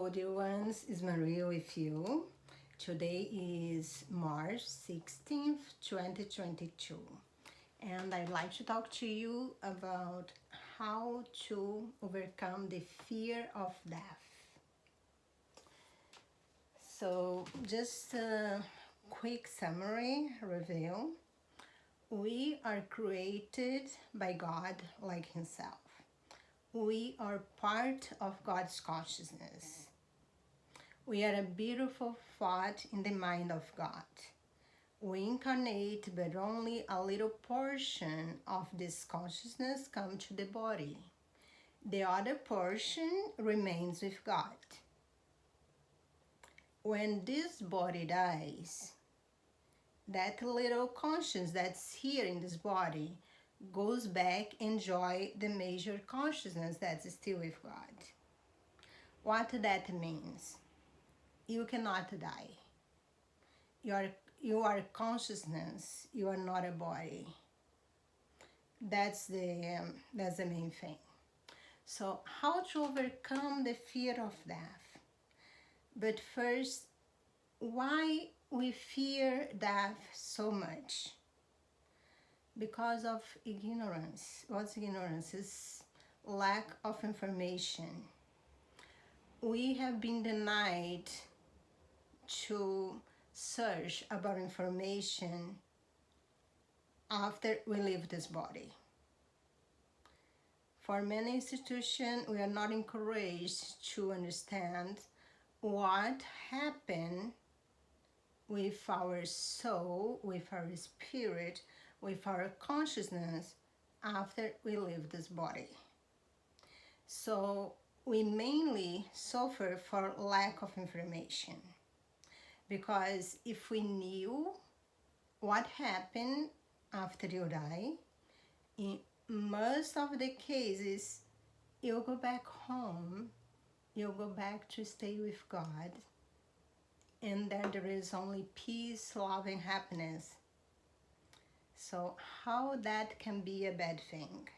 Hello, dear ones. It's Maria with you. Today is March 16th, 2022, and I'd like to talk to you about how to overcome the fear of death. So, just a quick summary review. We are created by God like Himself. We are part of God's consciousness. We are a beautiful thought in the mind of God. We incarnate, but only a little portion of this consciousness comes to the body. The other portion remains with God. When this body dies, that little conscience that's here in this body goes back and enjoy the major consciousness that's still with God. What that means? You cannot die. You are consciousness. You are not a body. That's the main thing. So how to overcome the fear of death? But first, why we fear death so much? Because of ignorance. What's ignorance? It's lack of information. We have been denied to search about information after we leave this body. For many institutions, we are not encouraged to understand what happened with our soul, with our spirit, with our consciousness after we leave this body. So we mainly suffer for lack of information. Because if we knew what happened after you die, in most of the cases, you'll go back home, you'll go back to stay with God, and then there is only peace, love, and happiness. So how that can be a bad thing?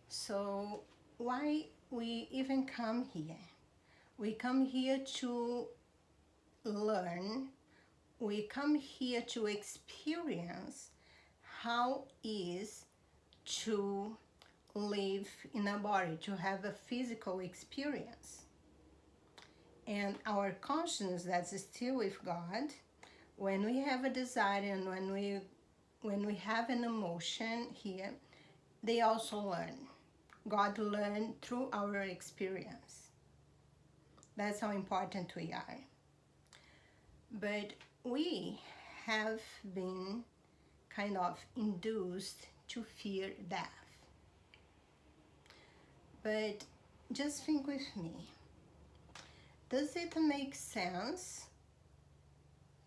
So why we even come here? We come here to learn, we come here to experience how is to live in a body, to have a physical experience. And our conscience that's still with God, when we have a desire and when we have an emotion here, they also learn. God learned through our experience. That's how important we are. But we have been kind of induced to fear death. But just think with me. Does it make sense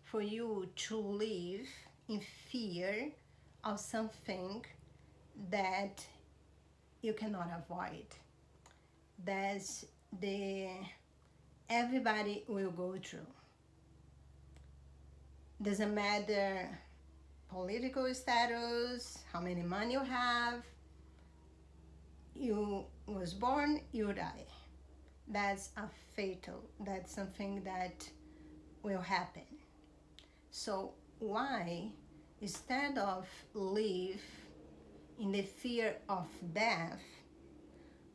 for you to live in fear of something that you cannot avoid? That's everybody will go through. Doesn't matter political status, how many money you have, you was born, you die. That's a fatal, that's something that will happen. So why, instead of live in the fear of death,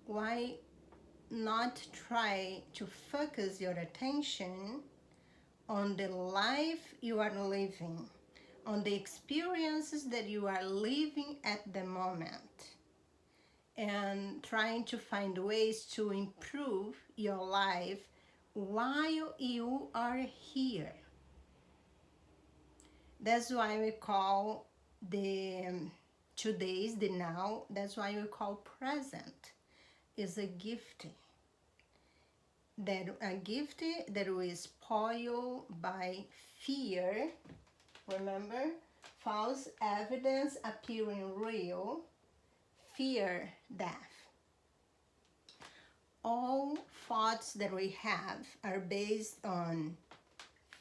why not try to focus your attention on the life you are living, on the experiences that you are living at the moment, and trying to find ways to improve your life while you are here. That's why we call the today's, the now, that's why we call present, is a gift. That a gift that is spoiled by fear. Remember, false evidence appearing real, fear death. All thoughts that we have are based on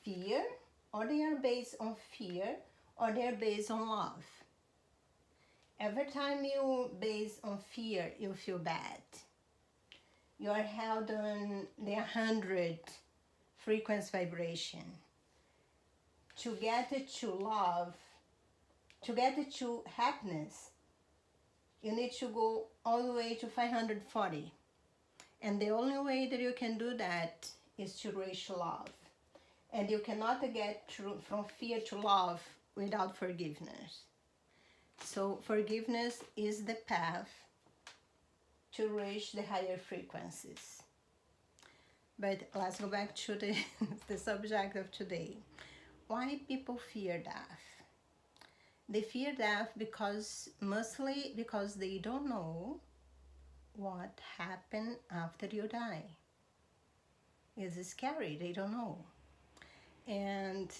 fear, or they are based on fear, or they are based on love. Every time you base on fear, you feel bad. you are held on the 100 frequency vibration. To get to love, to get to happiness, you need to go all the way to 540. And the only way that you can do that is to reach love. And you cannot get from fear to love without forgiveness. So forgiveness is the path to reach the higher frequencies. But let's go back to the subject of today. Why people fear death? They fear death mostly because they don't know what happened after you die. It's scary, they don't know. And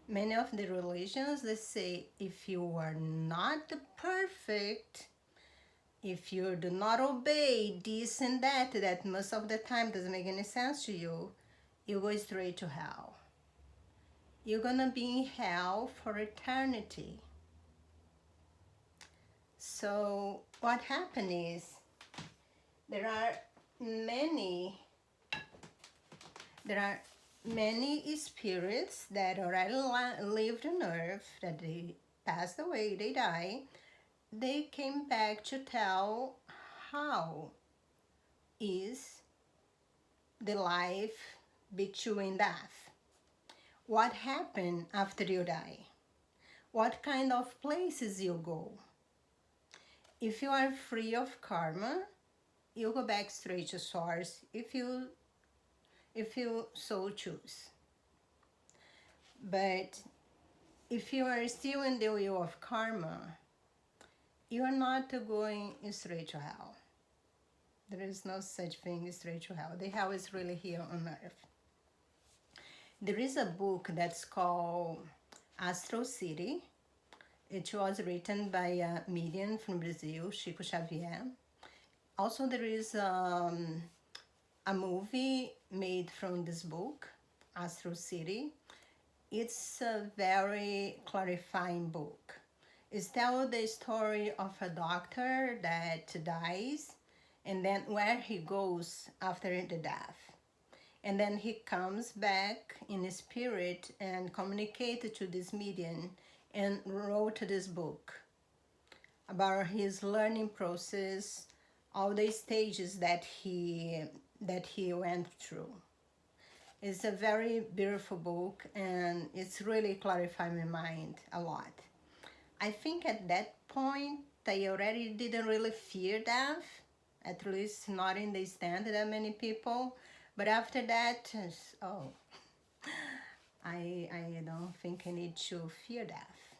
many of the religions, they say, if you are not perfect, if you do not obey this and that most of the time doesn't make any sense to you, you go straight to hell. You're gonna be in hell for eternity. So what happened is, there are many spirits that already lived on earth, that they passed away, they died. They came back to tell how is the life between death. What happened after you die? What kind of places you go? If you are free of karma, you go back straight to source if you so choose. But if you are still in the wheel of karma, you are not going straight to hell. There is no such thing as straight to hell. The hell is really here on earth. There is a book that's called Astral City. It was written by a medium from Brazil, Chico Xavier. Also, there is a movie made from this book, Astral City. It's a very clarifying book. It tells the story of a doctor that dies, and then where he goes after the death. And then he comes back in spirit and communicated to this medium and wrote this book about his learning process, all the stages that he went through. It's a very beautiful book, and it's really clarified my mind a lot. I think at that point, I already didn't really fear death, at least not in the extent that many people. But after that, I don't think I need to fear death.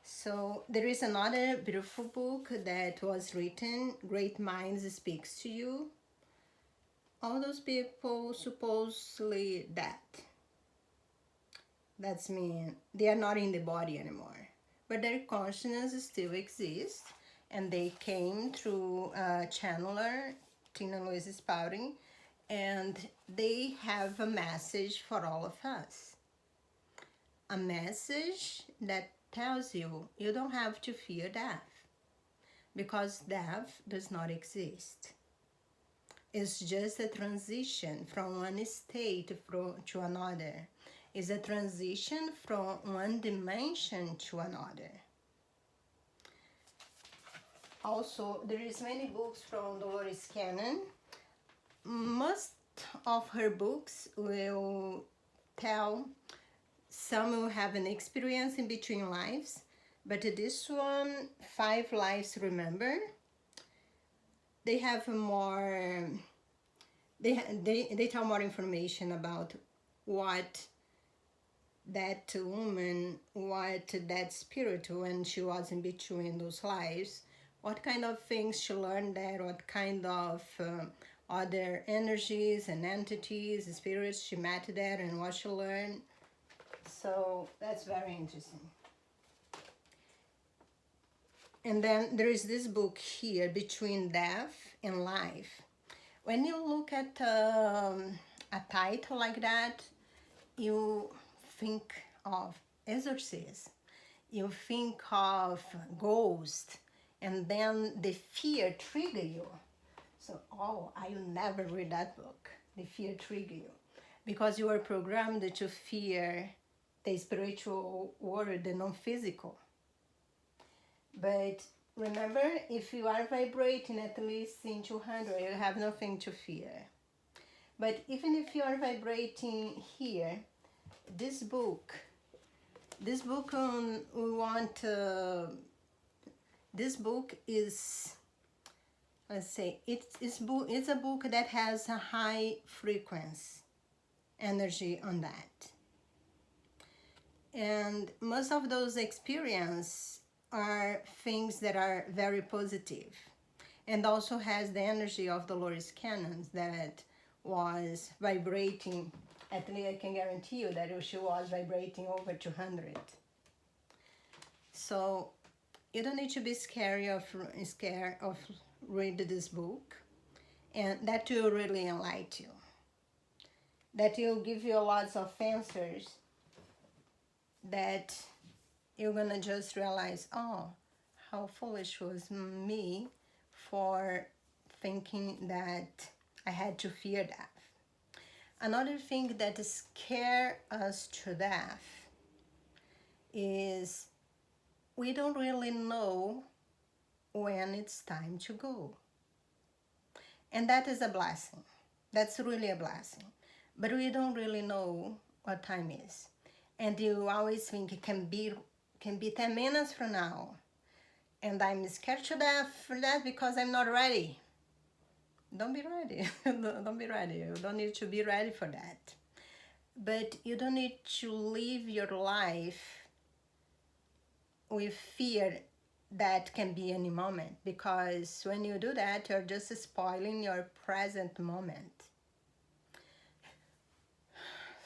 So there is another beautiful book that was written, Great Minds Speaks to You. All those people supposedly dead. That's mean they are not in the body anymore, but their consciousness still exists, and they came through channeler Tina Louise Spouting, and they have a message for all of us. A message that tells you you don't have to fear death, because death does not exist. It's just a transition from one state to another. It's a transition from one dimension to another. Also, there is many books from Dolores Cannon. Most of her books will tell, some will have an experience in between lives, but this one, 5 Lives Remember, they have more, they tell more information about what that woman, what that spirit, when she was in between those lives, what kind of things she learned there, what kind of other energies and entities, spirits she met there, and what she learned. So that's very interesting. And then there is this book here, Between Death and Life. When you look at a title like that, you think of exorcism, you think of ghost, and then the fear trigger you. So, oh, I'll never read that book. The fear trigger you. Because you are programmed to fear the spiritual world, the non-physical. But remember, if you are vibrating at least in 200, you have nothing to fear. But even if you are vibrating here, this book we want, this book is, let's say, it's a book that has a high frequency energy on that. And most of those experiences are things that are very positive, and also has the energy of Dolores Cannon that was vibrating. At least I can guarantee you that she was vibrating over 200. So you don't need to be scared of reading this book, and that will really enlighten you. That will give you lots of answers that you're gonna just realize, oh, how foolish was me for thinking that I had to fear death. Another thing that scares us to death is we don't really know when it's time to go. And that is a blessing. That's really a blessing. But we don't really know what time is. And you always think it can be 10 minutes from now. And I'm scared to death for that because I'm not ready. Don't be ready. Don't be ready. You don't need to be ready for that. But you don't need to live your life with fear that can be any moment, because when you do that, you're just spoiling your present moment.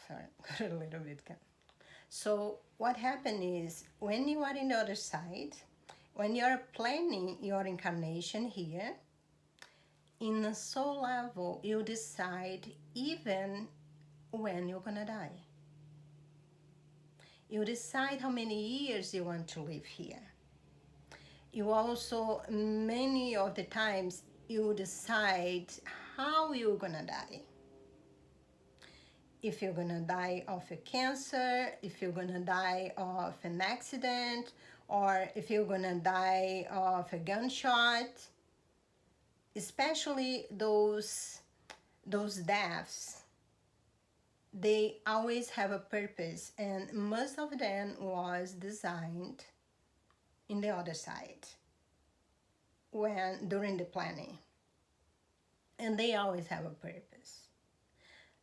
Sorry, got a little bit. So what happened is, when you are in the other side, when you're planning your incarnation here, in a soul level, you decide even when you're gonna die. You decide how many years you want to live here. You also, many of the times, you decide how you're gonna die. If you're gonna die of a cancer, if you're gonna die of an accident, or if you're gonna die of a gunshot. Especially those deaths, they always have a purpose, and most of them was designed in the other side during the planning, and they always have a purpose.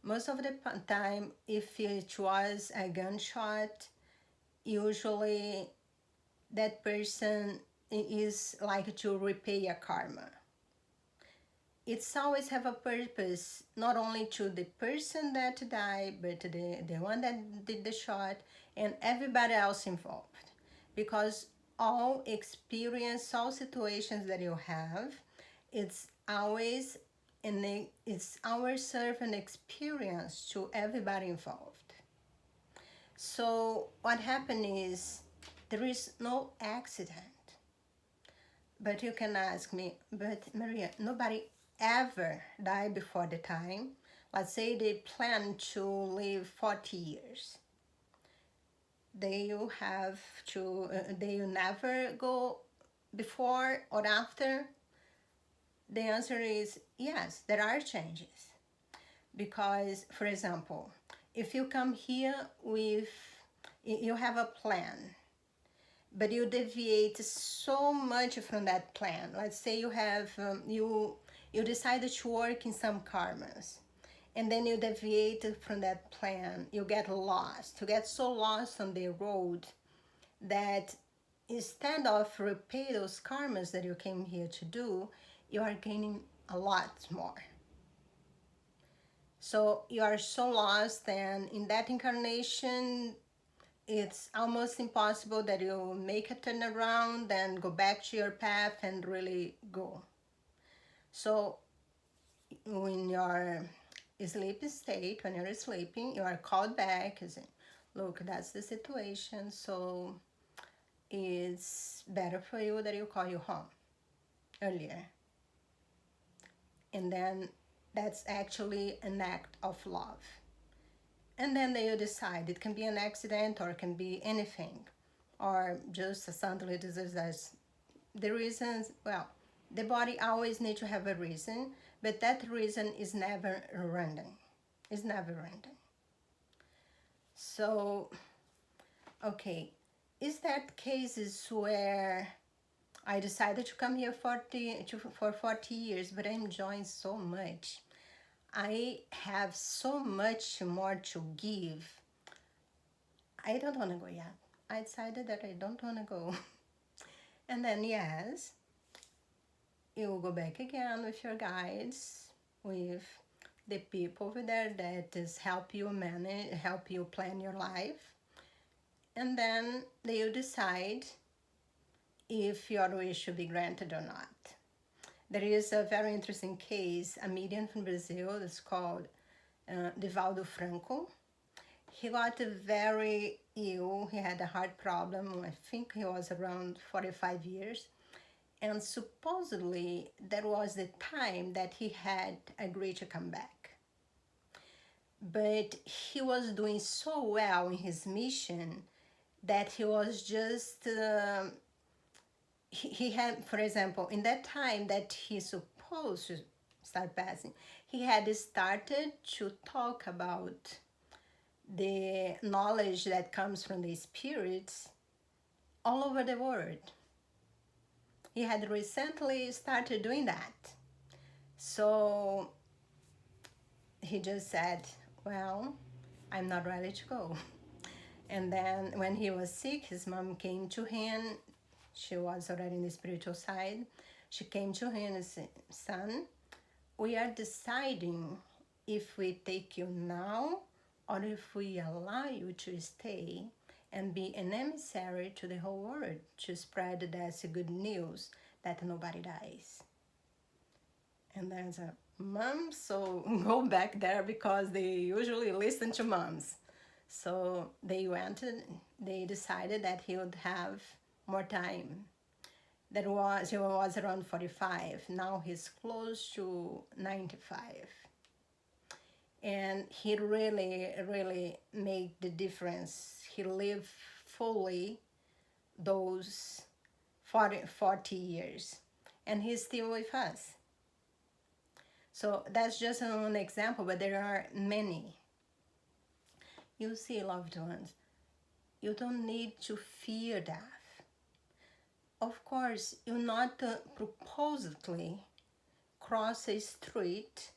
Most of the time, if it was a gunshot, usually that person is like to repay a karma. It's always have a purpose, not only to the person that died, but the one that did the shot and everybody else involved. Because all experience, all situations that you have, it's always it's our serve an experience to everybody involved. So what happened is, there is no accident. But you can ask me, but Maria, nobody ever die before the time. Let's say they plan to live 40 years. They never go before or after? The answer is yes, there are changes. Because, for example, if you come here you have a plan, but you deviate so much from that plan. Let's say you have, you decided to work in some karmas, and then you deviate from that plan. You get lost. You get so lost on the road that instead of repay those karmas that you came here to do, you are gaining a lot more. So you are so lost, and in that incarnation, it's almost impossible that you make a turnaround and go back to your path and really go. So when you're sleep state, when you're sleeping, you are called back and say, look, that's the situation, so it's better for you that you call you home earlier. And then that's actually an act of love. And then they decide it can be an accident or it can be anything, or just suddenly this is as the reasons. Well, the body always needs to have a reason, but that reason is never random. It's never random. So, okay, is that cases where I decided to come here for 40 years, but I'm enjoying so much. I have so much more to give. I don't want to go yet. I decided that I don't want to go. And then, yes, you will go back again with your guides, with the people over there that is help you manage, help you plan your life. And then they'll decide if your wish should be granted or not. There is a very interesting case, a medium from Brazil that's called Divaldo Franco. He got very ill. He had a heart problem. I think he was around 45 years. And supposedly that was the time that he had agreed to come back. But he was doing so well in his mission that he was just, he had, for example, in that time that he's supposed to start passing, he had started to talk about the knowledge that comes from the spirits all over the world. He had recently started doing that. So he just said, well, I'm not ready to go. And then when he was sick, his mom came to him. She was already in the spiritual side. She came to him and said, son, we are deciding if we take you now or if we allow you to stay and be an emissary to the whole world to spread that good news that nobody dies. And there's a mom, so go back there because they usually listen to moms. So they went and they decided that he would have more time. He was around 45. Now he's close to 95. And he really, really made the difference. He lived fully those 40 years. And he's still with us. So that's just one example, but there are many. You see, loved ones, you don't need to fear death. Of course, you not purposely cross a street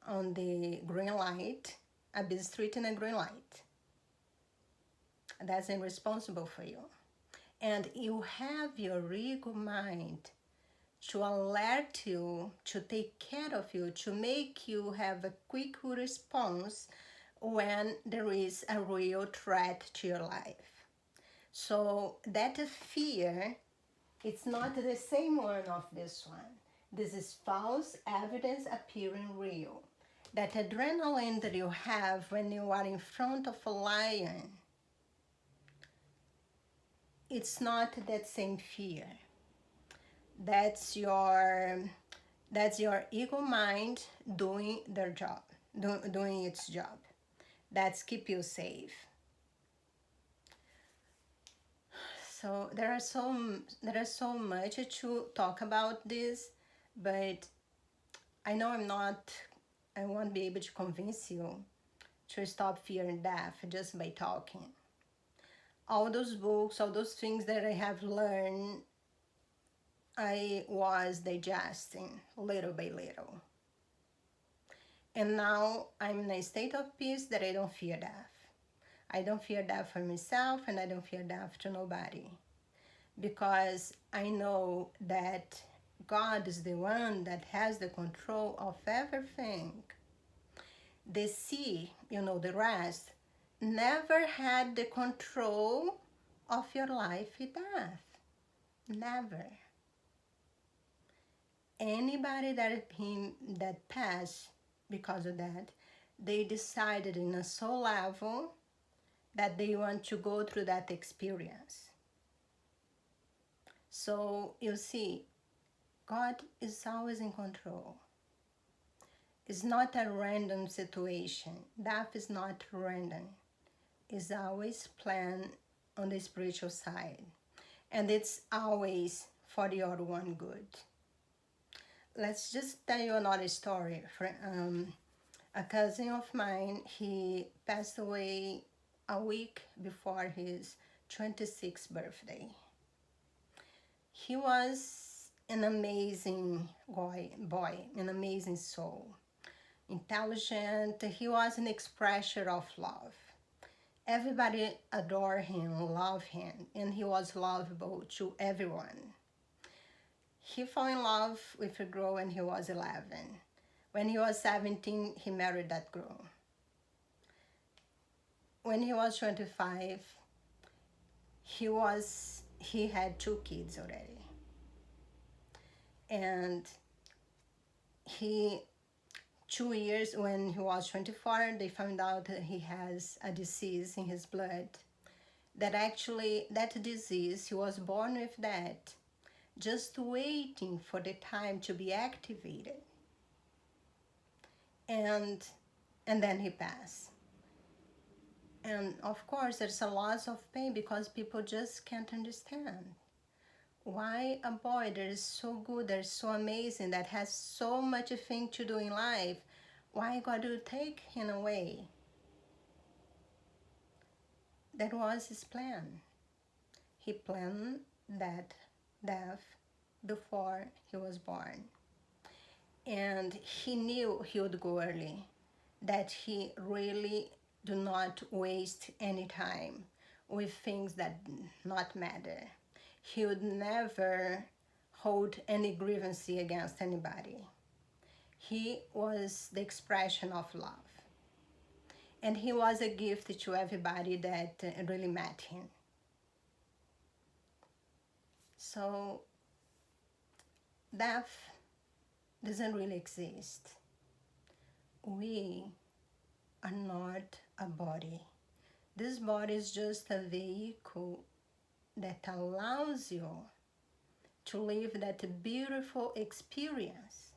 on the green light, a busy street in a green light. That's irresponsible for you. And you have your ego mind to alert you, to take care of you, to make you have a quick response when there is a real threat to your life. So that fear, it's not the same one of this one. This is false evidence appearing real. That adrenaline that you have when you are in front of a lion, it's not that same fear. That's your ego mind doing their job, doing its job. That's keep you safe. So there are so much to talk about this, but I know I won't be able to convince you to stop fearing death just by talking. All those books, all those things that I have learned, I was digesting little by little. And now I'm in a state of peace that I don't fear death. I don't fear death for myself and I don't fear death to nobody. Because I know that God is the one that has the control of everything. The sea, the rest, never had the control of your life with death. Never. Anybody that passed because of that, they decided in a soul level that they want to go through that experience. So you see, God is always in control. It's not a random situation. Death is not random. It's always planned on the spiritual side. And it's always for the other one good. Let's just tell you another story. A cousin of mine, he passed away a week before his 26th birthday. He was an amazing boy, an amazing soul, intelligent. He was an expression of love. Everybody adored him, loved him, and he was lovable to everyone. He fell in love with a girl when he was 11. When he was 17, he married that girl. When he was 25, he had 2 kids already. And 2 years when he was 24, they found out that he has a disease in his blood. That disease, he was born with that, just waiting for the time to be activated. And then he passed. And of course, there's a lot of pain because people just can't understand why a boy that is so good, that is so amazing, that has so much thing to do in life, why God would take him away. That was his plan. He planned that death before he was born. And he knew he would go early, that he really do not waste any time with things that not matter. He would never hold any grievance against anybody. He was the expression of love. And he was a gift to everybody that really met him. So death doesn't really exist. We are not a body. This body is just a vehicle that allows you to live that beautiful experience.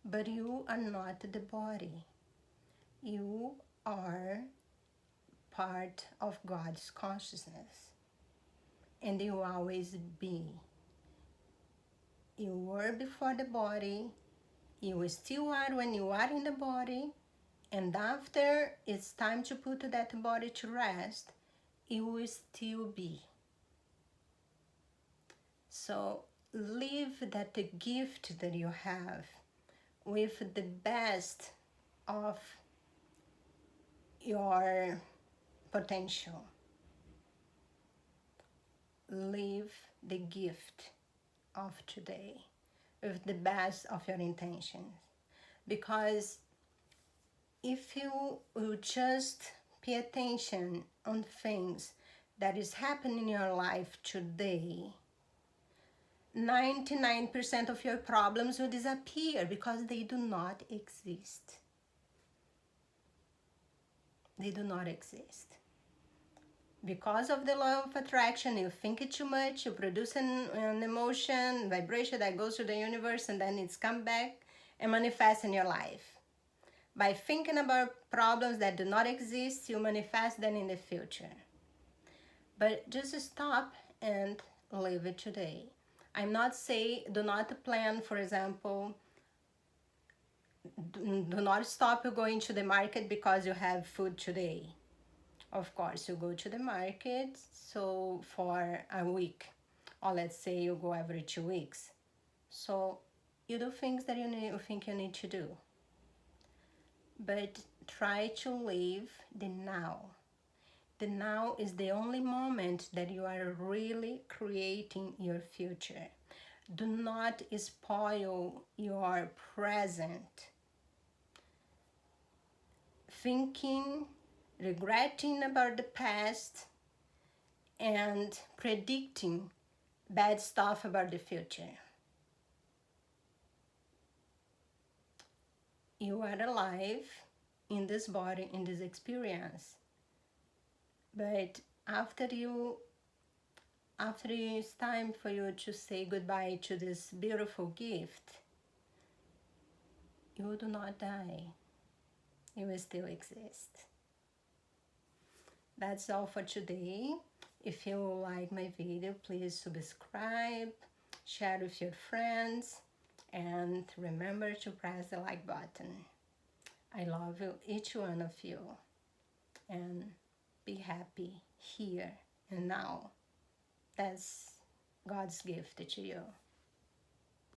But you are not the body. You are part of God's consciousness. And you will always be. You were before the body. You still are when you are in the body. And after it's time to put that body to rest, you will still be. So live that gift that you have with the best of your potential. Live the gift of today with the best of your intentions. Because if you will just pay attention on things that is happening in your life today, 99% of your problems will disappear because they do not exist. They do not exist. Because of the law of attraction, you think it too much, you produce an emotion, vibration that goes to the universe, and then it's come back and manifests in your life. By thinking about problems that do not exist, you manifest them in the future. But just stop and live it today. I'm not saying do not plan, for example, do not stop going to the market because you have food today. Of course, you go to the market so for a week, or let's say you go every 2 weeks. So you do things that you think you need to do. But try to live the now. The now is the only moment that you are really creating your future. Do not spoil your present. Thinking, regretting about the past, and predicting bad stuff about the future. You are alive in this body, in this experience. But after it's time for you to say goodbye to this beautiful gift, you do not die. You will still exist. That's all for today. If you like my video, please subscribe, share with your friends, and remember to press the like button. I love you, each one of you, and be happy here and now. That's God's gift to you.